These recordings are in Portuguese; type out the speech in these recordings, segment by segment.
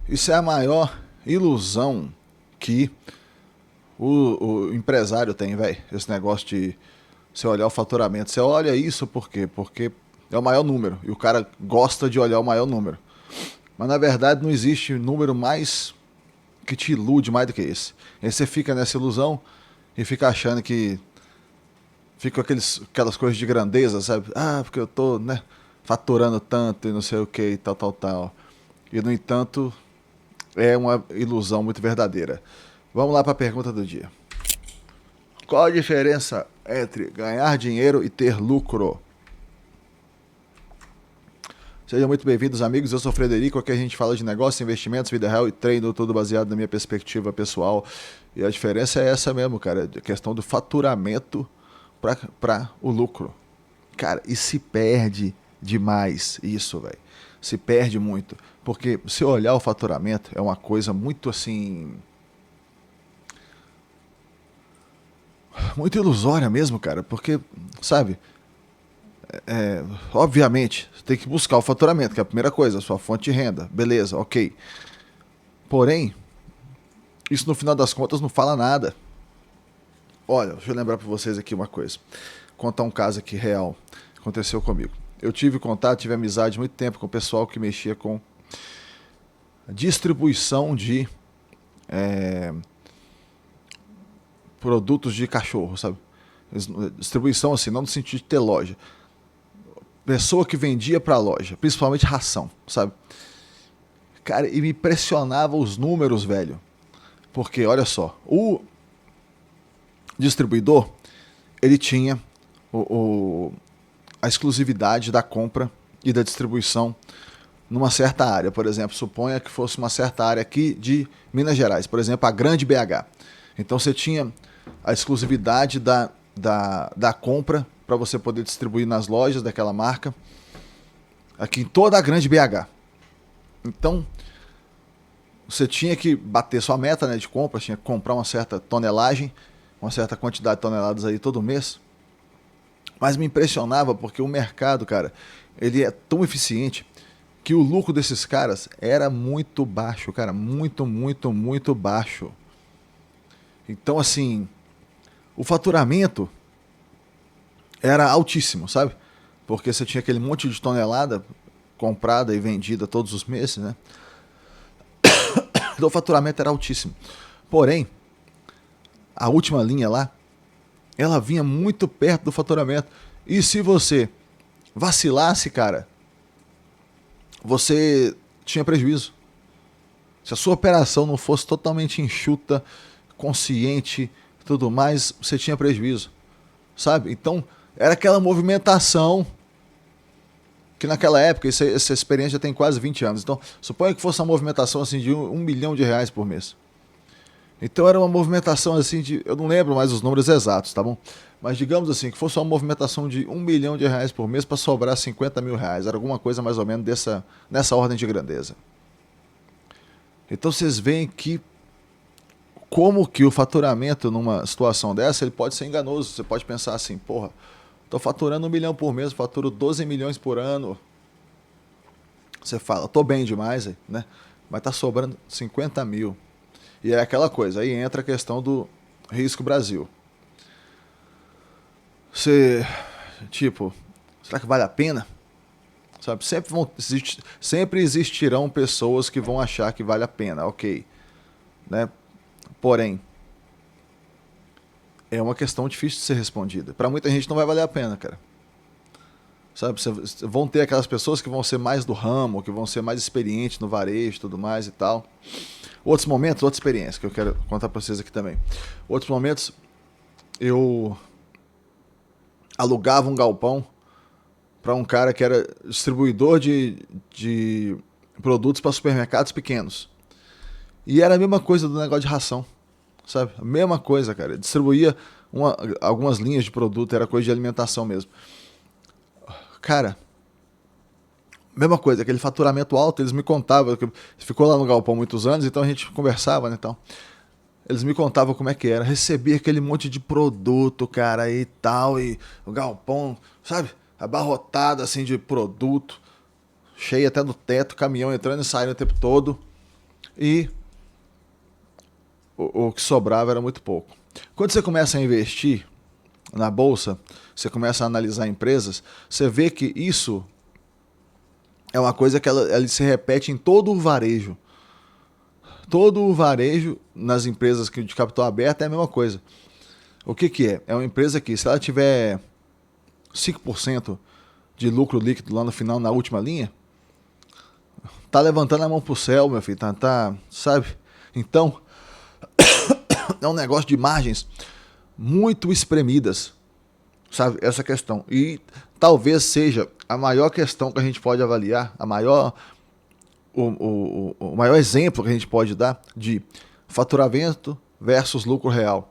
Isso é a maior ilusão que o empresário tem, velho. Esse negócio de você olhar o faturamento. Você olha isso por quê? Porque é o maior número. E o cara gosta de olhar o maior número. Mas na verdade não existe número mais que te ilude mais do que esse. Aí você fica nessa ilusão e fica achando que. Fica aquelas coisas de grandeza, sabe? Ah, porque eu tô, né, faturando tanto e não sei o que e tal, tal, tal. E no entanto, é uma ilusão muito verdadeira. Vamos lá para a pergunta do dia. Qual a diferença entre ganhar dinheiro e ter lucro? Sejam muito bem-vindos, amigos. Eu sou o Frederico. Aqui a gente fala de negócio, investimentos, vida real e treino, tudo baseado na minha perspectiva pessoal. E a diferença é essa mesmo, cara. A questão do faturamento para o lucro. Cara, e se perde demais isso, velho. Se perde muito. Porque se olhar o faturamento é uma coisa muito assim. Muito ilusória mesmo, cara. Porque, sabe, obviamente, você tem que buscar o faturamento, que é a primeira coisa, a sua fonte de renda. Beleza, ok. Porém, isso no final das contas não fala nada. Olha, deixa eu lembrar para vocês aqui uma coisa. Contar um caso aqui real. Aconteceu comigo. Eu tive contato, tive amizade muito tempo com o pessoal que mexia com distribuição de produtos de cachorro, sabe? Distribuição assim, não no sentido de ter loja. Pessoa que vendia pra loja, principalmente ração, sabe? Cara, e me impressionava os números, velho. Porque, olha só, o distribuidor, ele tinha o, o- a exclusividade da compra e da distribuição numa certa área. Por exemplo, suponha que fosse uma certa área aqui de Minas Gerais, por exemplo, a Grande BH. Então você tinha a exclusividade da compra para você poder distribuir nas lojas daquela marca aqui em toda a Grande BH. Então você tinha que bater sua meta, né, de compra, tinha que comprar uma certa tonelagem, uma certa quantidade de toneladas aí todo mês. Mas me impressionava porque o mercado, cara, ele é tão eficiente que o lucro desses caras era muito baixo, cara, muito, muito, muito baixo. Então, assim, o faturamento era altíssimo, sabe? Porque você tinha aquele monte de tonelada comprada e vendida todos os meses, né? Então o faturamento era altíssimo. Porém, a última linha lá, ela vinha muito perto do faturamento. E se você vacilasse, cara, você tinha prejuízo. Se a sua operação não fosse totalmente enxuta, consciente e tudo mais, você tinha prejuízo, sabe? Então, era aquela movimentação que naquela época, essa experiência já tem quase 20 anos. Então, suponha que fosse uma movimentação assim de um milhão de reais por mês. Então era uma movimentação assim de. Eu não lembro mais os números exatos, tá bom? Mas digamos assim, que fosse uma movimentação de um milhão de reais por mês para sobrar 50 mil reais. Era alguma coisa mais ou menos nessa ordem de grandeza. Então vocês veem que como que o faturamento numa situação dessa ele pode ser enganoso. Você pode pensar assim, porra, tô faturando um milhão por mês, faturo 12 milhões por ano. Você fala, tô bem demais, né? Mas tá sobrando 50 mil. E é aquela coisa, aí entra a questão do risco Brasil. Você, tipo, será que vale a pena? Sabe, sempre existirão pessoas que vão achar que vale a pena, ok, né? Porém, é uma questão difícil de ser respondida. Para muita gente não vai valer a pena, cara. Sabe, vão ter aquelas pessoas que vão ser mais do ramo, que vão ser mais experientes no varejo e tudo mais e tal. Outros momentos, outra experiência que eu quero contar para vocês aqui também. Outros momentos, eu alugava um galpão para um cara que era distribuidor de produtos para supermercados pequenos. E era a mesma coisa do negócio de ração, sabe? A mesma coisa, cara. Distribuía algumas linhas de produto, era coisa de alimentação mesmo. Cara, mesma coisa, aquele faturamento alto, eles me contavam, ficou lá no galpão muitos anos, então a gente conversava, né, então. Eles me contavam como é que era, recebia aquele monte de produto, cara, e tal, e o galpão, sabe, abarrotado assim de produto, cheio até no teto, caminhão entrando e saindo o tempo todo. e o que sobrava era muito pouco. Quando você começa a investir na bolsa, você começa a analisar empresas, você vê que isso é uma coisa que ela se repete em todo o varejo. Todo o varejo nas empresas de capital aberto é a mesma coisa. O que é? É uma empresa que, se ela tiver 5% de lucro líquido lá no final, na última linha, tá levantando a mão pro céu, meu filho, sabe? Então, é um negócio de margens muito espremidas, sabe? Essa questão. E talvez seja a maior questão que a gente pode avaliar, o maior exemplo que a gente pode dar de faturamento versus lucro real.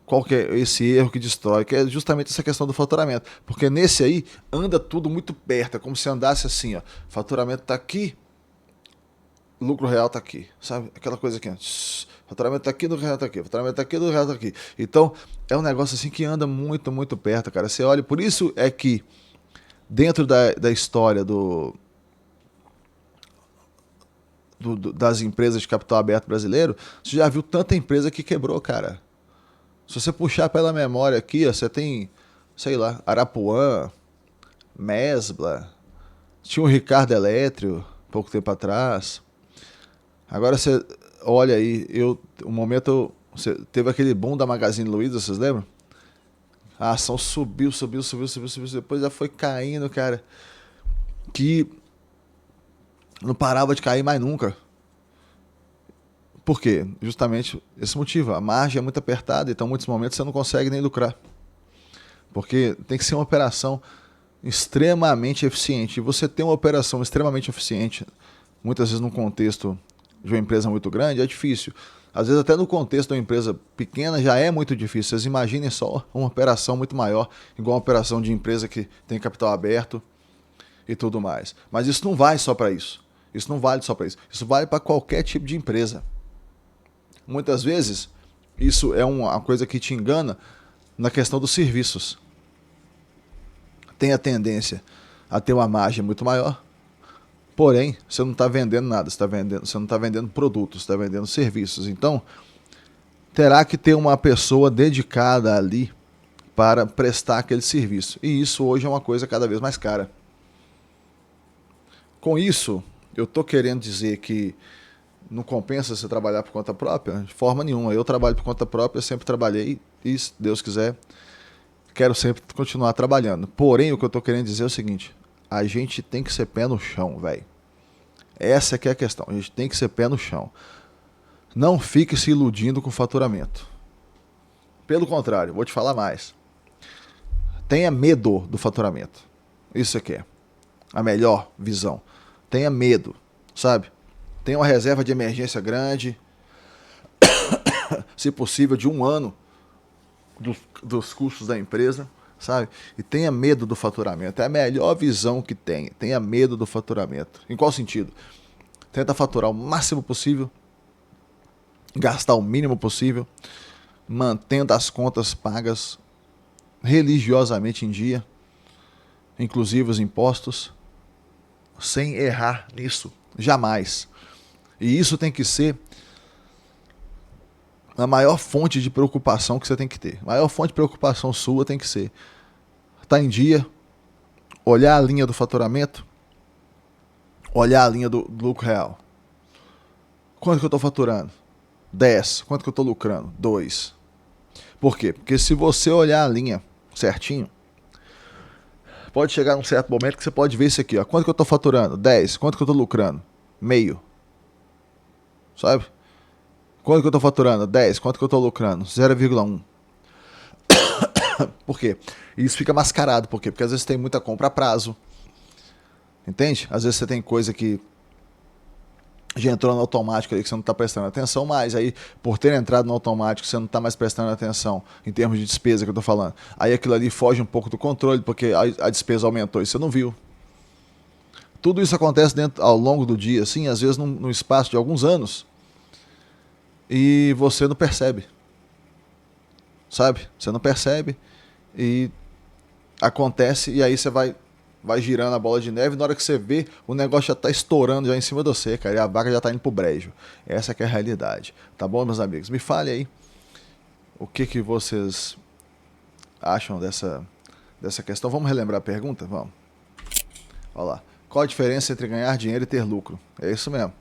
Qual que é esse erro que destrói? Que é justamente essa questão do faturamento. Porque nesse aí anda tudo muito perto, é como se andasse assim, ó. Faturamento tá aqui, lucro real tá aqui, sabe? Aquela coisa aqui, ó. Faturamento tá aqui, lucro real tá aqui. Faturamento tá aqui, lucro real tá aqui. Então, é um negócio assim que anda muito, muito perto, cara. Você olha, por isso é que dentro da história das empresas de capital aberto brasileiro, você já viu tanta empresa que quebrou, cara. Se você puxar pela memória aqui, ó, você tem, sei lá, Arapuã, Mesbla, tinha o Ricardo Elétrio, pouco tempo atrás. Agora você olha aí, um momento, teve aquele boom da Magazine Luiza, vocês lembram? A ação subiu, depois já foi caindo, cara, que não parava de cair mais nunca. Por quê? Justamente esse motivo. A margem é muito apertada, então em muitos momentos você não consegue nem lucrar. Porque tem que ser uma operação extremamente eficiente. E você ter uma operação extremamente eficiente, muitas vezes num contexto de uma empresa muito grande, é difícil. Às vezes até no contexto de uma empresa pequena já é muito difícil. Vocês imaginem só uma operação muito maior, igual uma operação de empresa que tem capital aberto e tudo mais. Mas isso não vai só para isso. Isso não vale só para isso. Isso vale para qualquer tipo de empresa. Muitas vezes, isso é uma coisa que te engana na questão dos serviços. Tem a tendência a ter uma margem muito maior, porém, você não está vendendo nada, você não está vendendo produtos, você está vendendo serviços. Então, terá que ter uma pessoa dedicada ali para prestar aquele serviço. E isso hoje é uma coisa cada vez mais cara. Com isso, eu estou querendo dizer que não compensa você trabalhar por conta própria? De forma nenhuma. Eu trabalho por conta própria, sempre trabalhei e, se Deus quiser, quero sempre continuar trabalhando. Porém, o que eu estou querendo dizer é o seguinte: a gente tem que ser pé no chão, velho. Essa é que é a questão. A gente tem que ser pé no chão. Não fique se iludindo com o faturamento. Pelo contrário, vou te falar mais. Tenha medo do faturamento. Isso aqui é a melhor visão. Tenha medo, sabe? Tenha uma reserva de emergência grande, se possível de 1 ano dos custos da empresa, sabe? E tenha medo do faturamento. É a melhor visão que tem. Tenha medo do faturamento. Em qual sentido? Tenta faturar o máximo possível, gastar o mínimo possível, mantendo as contas pagas religiosamente em dia, inclusive os impostos, sem errar nisso, jamais. E isso tem que ser a maior fonte de preocupação que você tem que ter. A maior fonte de preocupação sua tem que ser estar em dia, olhar a linha do faturamento, olhar a linha do lucro real. Quanto que eu estou faturando? 10. Quanto que eu estou lucrando? 2. Por quê? Porque se você olhar a linha certinho, pode chegar num certo momento que você pode ver isso aqui, ó. Quanto que eu estou faturando? 10. Quanto que eu estou lucrando? Meio. Sabe? Quanto que eu estou faturando? 10. Quanto que eu estou lucrando? 0,1. Por quê? Isso fica mascarado. Por quê? Porque às vezes tem muita compra a prazo. Entende? Às vezes você tem coisa que já entrou no automático ali que você não está prestando atenção mais. Aí, por ter entrado no automático, você não está mais prestando atenção em termos de despesa que eu estou falando. Aí aquilo ali foge um pouco do controle, porque a despesa aumentou e você não viu. Tudo isso acontece ao longo do dia, assim, às vezes num espaço de alguns anos. E você não percebe. Sabe? Você não percebe e acontece, e aí você vai vai girando a bola de neve, na hora que você vê, o negócio já tá estourando já em cima de você, cara, e a vaca já tá indo pro brejo. Essa que é a realidade. Tá bom, meus amigos? Me fale aí o que vocês acham dessa questão. Vamos relembrar a pergunta? Vamos. Olha lá. Qual a diferença entre ganhar dinheiro e ter lucro? É isso mesmo.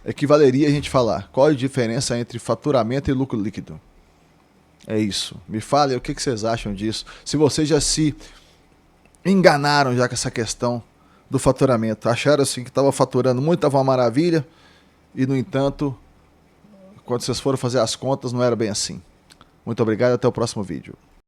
Equivaleria a gente falar. Qual a diferença entre faturamento e lucro líquido? É isso. Me fale o que vocês acham disso. Se vocês já se enganaram já com essa questão do faturamento. Acharam assim que estava faturando muito, estava uma maravilha. E, no entanto, quando vocês foram fazer as contas, não era bem assim. Muito obrigado e até o próximo vídeo.